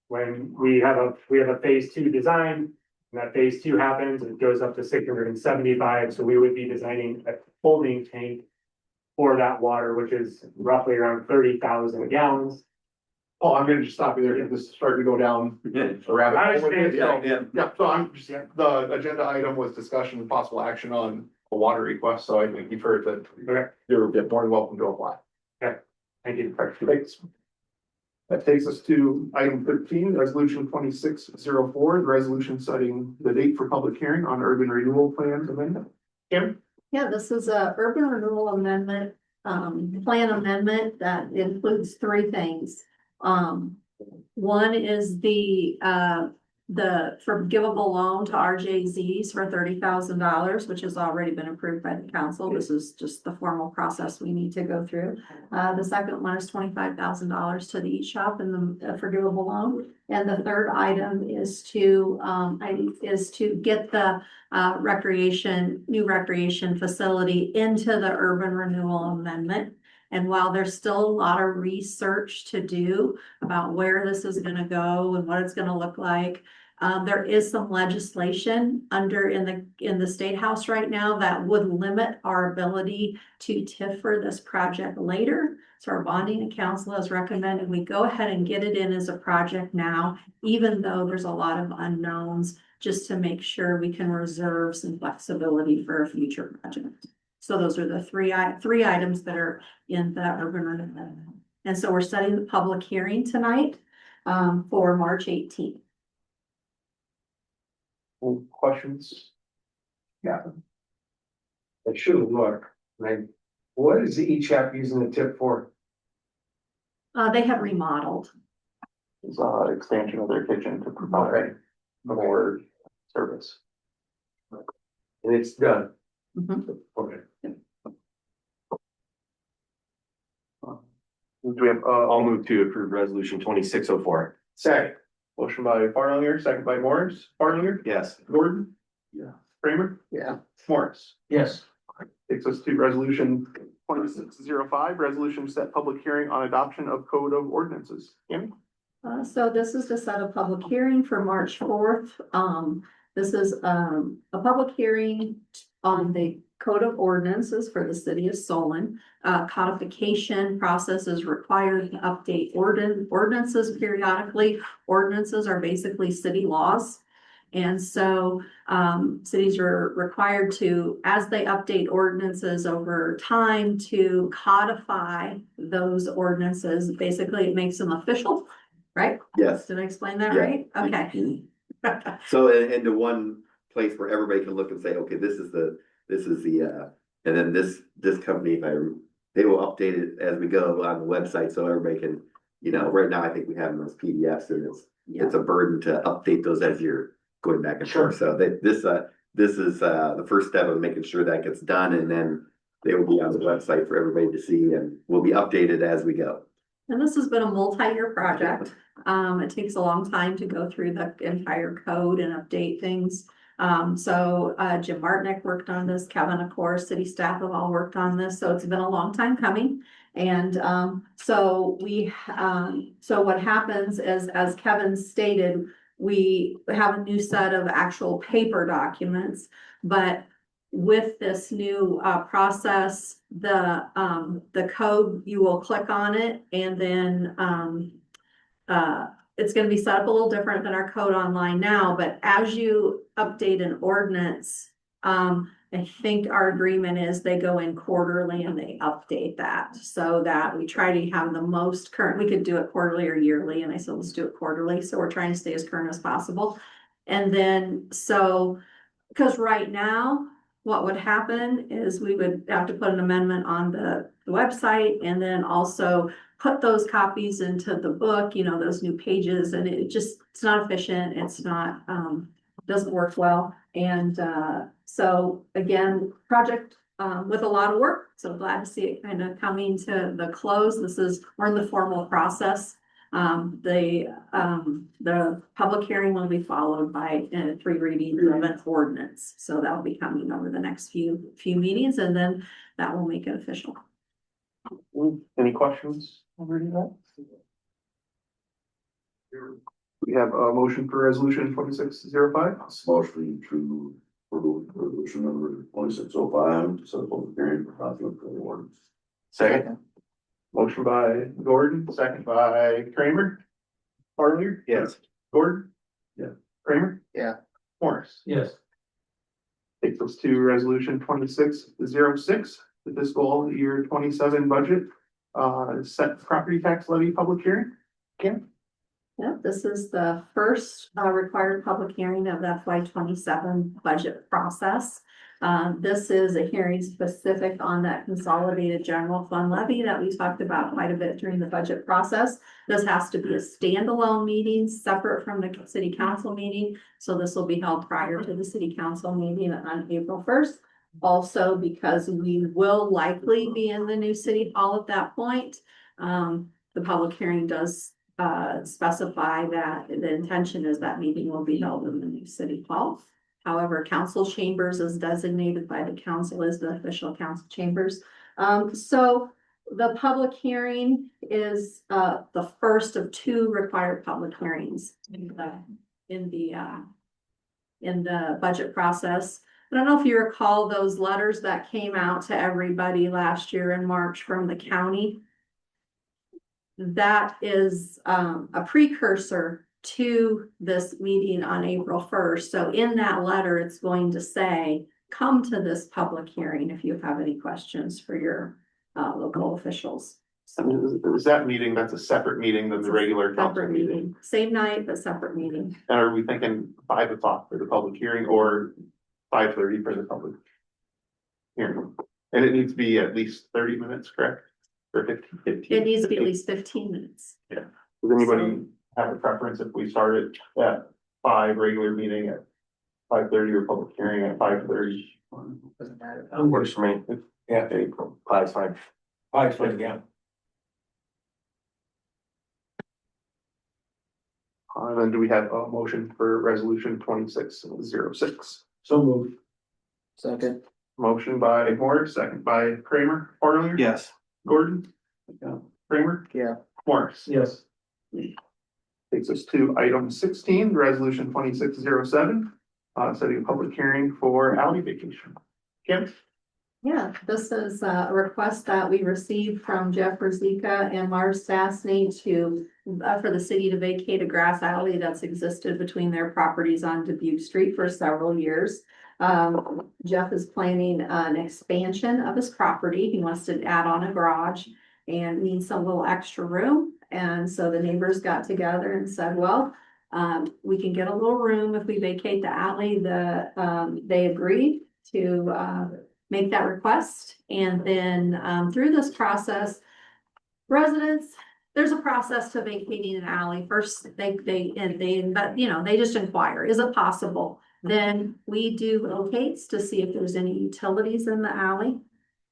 When we have a phase 2 design, and that phase 2 happens, it goes up to 675. So we would be designing a holding tank for that water, which is roughly around 30,000 gallons. Oh, I'm gonna just stop you there, because this is starting to go down a rabbit I hole. understand. Yeah, so I'm just, the agenda item was discussion and possible action on a water request, so I think you've heard that. Okay. You're more than welcome to apply. Thank you. Thanks. That takes us to item 13, resolution 2604, the resolution setting the date for public hearing on urban renewal plans amendment. Kim? Yeah, this is a urban renewal amendment, plan amendment that includes three things. One is the forgivable loan to RJZs for $30,000, which has already been approved by the council. This is just the formal process we need to go through. The second one is $25,000 to the Eat Shop and the forgivable loan. And the third item is to get the new recreation facility into the urban renewal amendment. And while there's still a lot of research to do about where this is gonna go and what it's gonna look like, there is some legislation in the State House right now that would limit our ability to TIF for this project later. So our bonding and council has recommended we go ahead and get it in as a project now, even though there's a lot of unknowns, just to make sure we can reserve some flexibility for a future project. So those are the three items that are in the urban renewal. And so we're setting the public hearing tonight for March 18th. Questions? Yeah. I should look, like, what is the Eat Shop using the tip for? They have remodeled. It's expansion of their kitchen to provide more service. And it's done. Mhm. Okay. Do we have, I'll move to approve resolution 2604. second, motion by Farnlinger, second by Morris, Farnlinger, Yes. Gordon? Yeah. Kramer? Yeah. Morris. Yes. Takes us to resolution 2605, resolution set public hearing on adoption of code of ordinances. Kim? So this is to set a public hearing for March 4th. This is a public hearing on the code of ordinances for the city of Solon. Codification process is required to update ordinances periodically. Ordinances are basically city laws. And so, cities are required to, as they update ordinances over time, to codify those ordinances. Basically, it makes them official, right? Yes. Did I explain that Yeah. right? Okay. So into one place where everybody can look and say, okay, this is the, and then this company, they will update it as we go on the website, so everybody can, right now, I think we have those PDFs, and it's a burden to update those as you're going back and forth. So this is the first step of making sure that gets done, and then they will be on the website for everybody to see, and will be updated as we go. And this has been a multi-year project. It takes a long time to go through the entire code and update things. So Jim Martinick worked on this, Kevin, of course, city staff have all worked on this, so it's been a long time coming. And so what happens is, as Kevin stated, we have a new set of actual paper documents, but with this new process, the code, you will click on it, and then it's gonna be set up a little different than our code online now, but as you update an ordinance, I think our agreement is they go in quarterly and they update that, so that we try to have the most current. We could do it quarterly or yearly, and I said, let's do it quarterly, so we're trying to stay as current as possible. And then, because right now, what would happen is we would have to put an amendment on the website, and then also put those copies into the book, those new pages, and it's not efficient, it's not, doesn't work well. And so again, project with a lot of work, so glad to see it kind of coming to the close. We're in the formal process. The public hearing will be followed by 3 readings of an ordinance, so that'll be coming over the next few meetings, and then that will make it official. Any questions? Over that? We have a motion for resolution 2605. Motion to approve resolution number 2605 to set a public hearing for conflict of ordinance. Second. Motion by Gordon, second by Kramer. Farlier? Yes. Gordon? Yeah. Kramer? Yeah. Morris? Yes. Takes us to resolution 2606, the fiscal year 27 budget. Set property tax levy public hearing. Kim? Yeah, this is the first required public hearing of the FY 27 budget process. This is a hearing specific on that consolidated general fund levy that we talked about quite a bit during the budget process. This has to be a standalone meeting, separate from the city council meeting. So this will be held prior to the city council meeting on April 1st. Also, because we will likely be in the new city hall at that point, the public hearing does specify that the intention is that meeting will be held in the new city hall. However, council chambers is designated by the council as the official council chambers. So the public hearing is the first of 2 required public hearings in the budget process. I don't know if you recall those letters that came out to everybody last year in March from the county. That is a precursor to this meeting on April 1st. So in that letter, it's going to say, come to this public hearing if you have any questions for your local officials. Is that meeting, that's a separate meeting than the regular council Separate meeting? meeting, same night, but separate meeting. And are we thinking 5 o'clock for the public hearing or 5:30 for the public hearing? And it needs to be at least 30 minutes, correct? Or 15? It needs to be at least 15 minutes. Does anybody have a preference if we start it at 5, regular meeting at 5:30 or public hearing at 5:30? Doesn't matter. That works for me. Yeah, April. 5's fine. 5's fine, yeah. Then do we have a motion for resolution 2606? So moved. Second. Motion by Morris, second by Kramer. Farlier? Yes. Gordon? Kramer? Yeah. Morris? Yes. Takes us to item 16, resolution 2607, setting a public hearing for Audi vacation. Kim? Yeah, this is a request that we received from Jeff Rosika and Mars Stastny to, for the city to vacate a grass alley that's existed between their properties on Dubuque Street for several years. Jeff is planning an expansion of his property. He wants to add on a garage and needs some little extra room. And so the neighbors got together and said, well, we can get a little room if we vacate the alley. They agreed to, make that request. And then, through this process, residents, there's a process to vacating an alley. First, but you know, they just inquire, is it possible? Then we do locates to see if there's any utilities in the alley.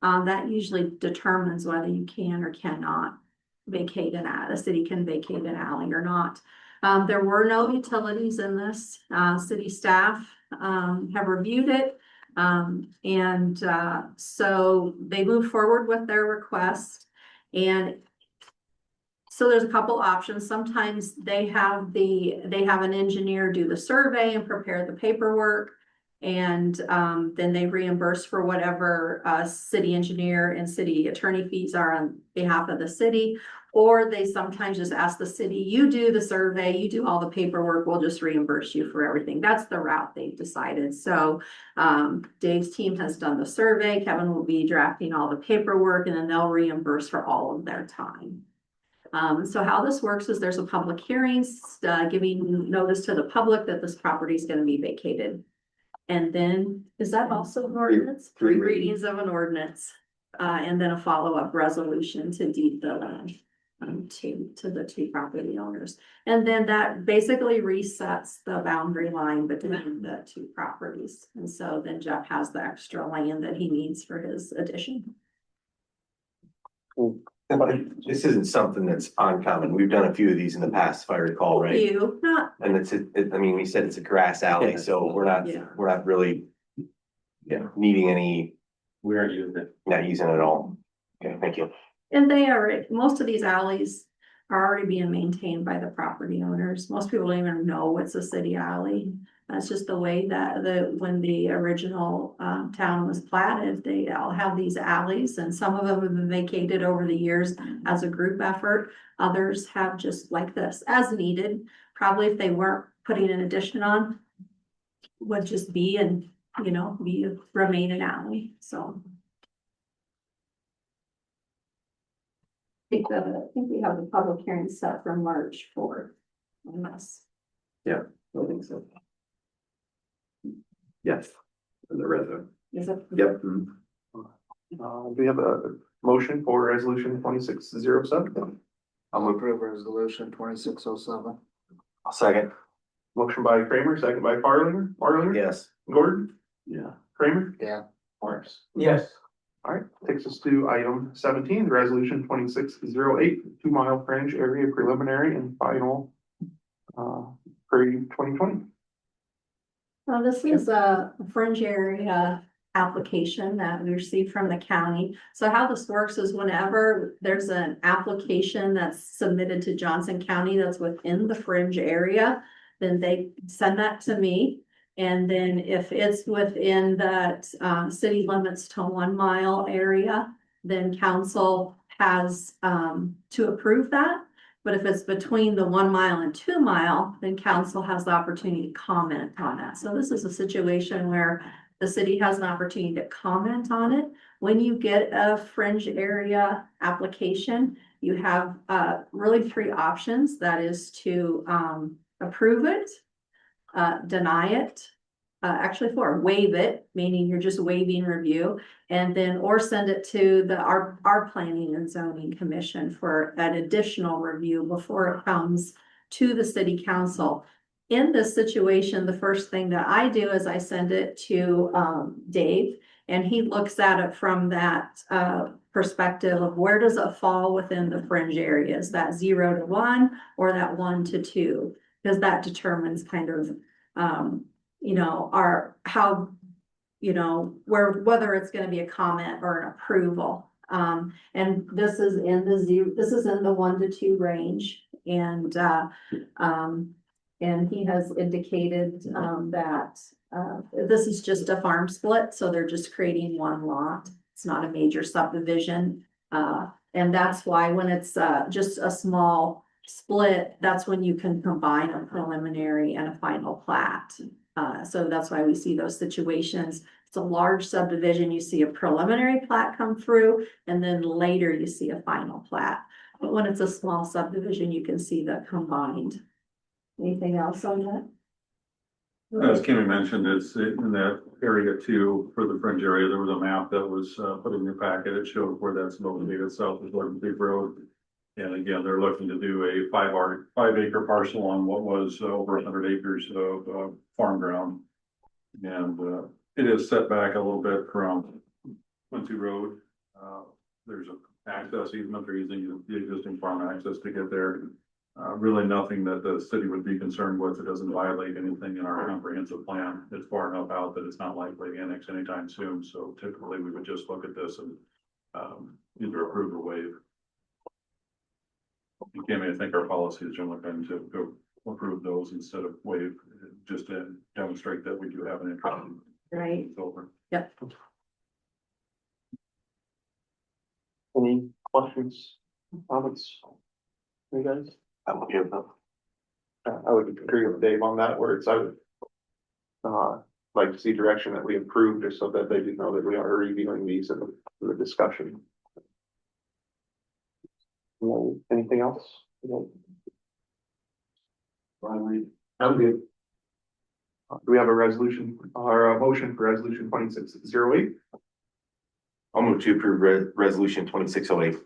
That usually determines whether you can or cannot vacate an alley. A city can vacate an alley or not. There were no utilities in this. City staff, have reviewed it. So they moved forward with their request. And so there's a couple options. Sometimes they have an engineer do the survey and prepare the paperwork. And then they reimburse for whatever city engineer and city attorney fees are on behalf of the city. Or they sometimes just ask the city, you do the survey, you do all the paperwork, we'll just reimburse you for everything. That's the route they've decided. So Dave's team has done the survey. Kevin will be drafting all the paperwork, and then they'll reimburse for all of their time. So how this works is there's a public hearing, giving notice to the public that this property is going to be vacated. And then, is that also an ordinance? Three readings of an ordinance, and then a follow-up resolution to deed the land to the two property owners. And then that basically resets the boundary line between the two properties. And so then Jeff has the extra land that he needs for his addition. This isn't something that's uncommon. We've done a few of these in the past, if I recall, right? You, not, And I mean, we said it's a grass alley, so we're not really, needing any, We aren't using it. not using it at all. Okay, thank you. and most of these alleys are already being maintained by the property owners. Most people don't even know it's a city alley. That's just the way that when the original town was platted, they all have these alleys, and some of them have been vacated over the years as a group effort. Others have just like this, as needed. Probably if they weren't putting an addition on, would just be remain an alley, so. I think we have the public hearing set for March 4th on this. Yeah. I think so. Yes. And the resident. Is it? Yep. We have a motion for resolution 2607. I'll approve resolution 2607. I'll second. Motion by Kramer, second by Farlinger. Yes. Gordon, Yeah. Kramer. Yeah. Morris. Yes. All right, takes us to item 17, resolution 2608, 2 Mile Fringe Area Preliminary and Final for 2020. This is a fringe area application that we received from the county. So how this works is whenever there's an application that's submitted to Johnson County that's within the fringe area, then they send that to me. And then if it's within that city limits to 1 mile area, then council has to approve that. But if it's between the 1 mile and 2 mile, then council has the opportunity to comment on that. So this is a situation where the city has an opportunity to comment on it. When you get a fringe area application, you have really 3 options. That is to approve it, deny it, actually 4, waive it, meaning you're just waiving review, and then, or send it to our planning and zoning commission for an additional review before it comes to the city council. In this situation, the first thing that I do is I send it to Dave, and he looks at it from that perspective of where does it fall within the fringe areas, that 0 to 1 or that 1 to 2, because that determines kind of whether it's going to be a comment or an approval. And this is in the 1 to 2 range, and he has indicated that this is just a farm split, so they're just creating 1 lot. It's not a major subdivision. And that's why when it's, just a small split, that's when you can combine a preliminary and a final plat. So that's why we see those situations. It's a large subdivision, you see a preliminary plat come through, and then later you see a final plat. But when it's a small subdivision, you can see the combined. Anything else on that? As Kimmy mentioned, it's in that area too, for the fringe area, there was a map that was put in your packet. It showed where that's located, south of Gordon Creek Road. And again, they're looking to do a 5 acre parcel on what was over 100 acres of farm ground. And it is set back a little bit from Quincy Road. There's an access easement, they're using the existing farm access to get there. Really nothing that the city would be concerned with. It doesn't violate anything in our comprehensive plan. It's far enough out that it's not likely to annex anytime soon. So typically we would just look at this and either approve or waive. And Kimmy, I think our policy is generally going to go approve those instead of waive, just to demonstrate that we do have an interest. Right. It's over. Yep. Any questions, comments? You guys? I'm okay with that. I would agree with Dave on that, where it's, I would like to see direction that we improve, just so that they do know that we are reviewing these in the discussion. Anything else? Finally, I'm good. Do we have a resolution or a motion for resolution 2608? I'll move to approve resolution 2608.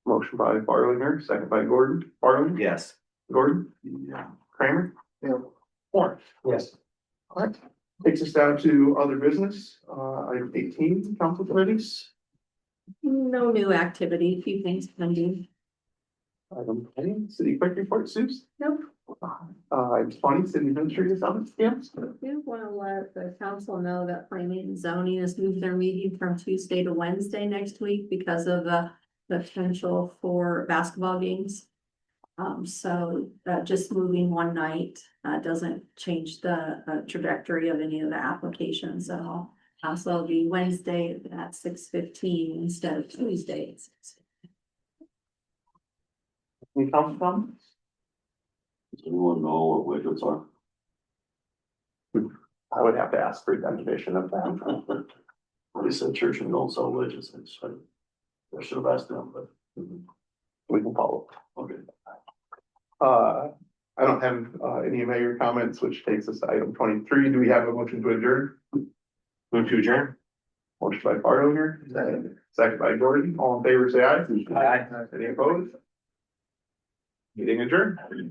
Motion by Barlinger, second by Gordon. Barlinger? Yes. Gordon? yeah. Kramer? Yeah. Warren? Yes. All right, takes us down to other business, item 18, council committees. No new activity, a few things pending. Item 20, city clerk report, Suze. Nope. Item 20, city administrator summit, yes. I do want to let the council know that planning and zoning has moved their meeting from Tuesday to Wednesday next week because of the potential for basketball games. So just moving one night doesn't change the trajectory of any of the applications at all. So it'll be Wednesday at 6:15 instead of Tuesday at 6:15. Any council comments? Does anyone know what widgets are? I would have to ask for a definition of that. They said church and don't sell widgets, and so I should have asked them, but. We can follow. Okay. I don't have any mayor comments, which takes us to item 23. Do we have a motion to adjourn? Move to adjourn. Motion by Barlinger, second by Gordon. All in favor, say aye. Aye. Any opposed? Meeting adjourned.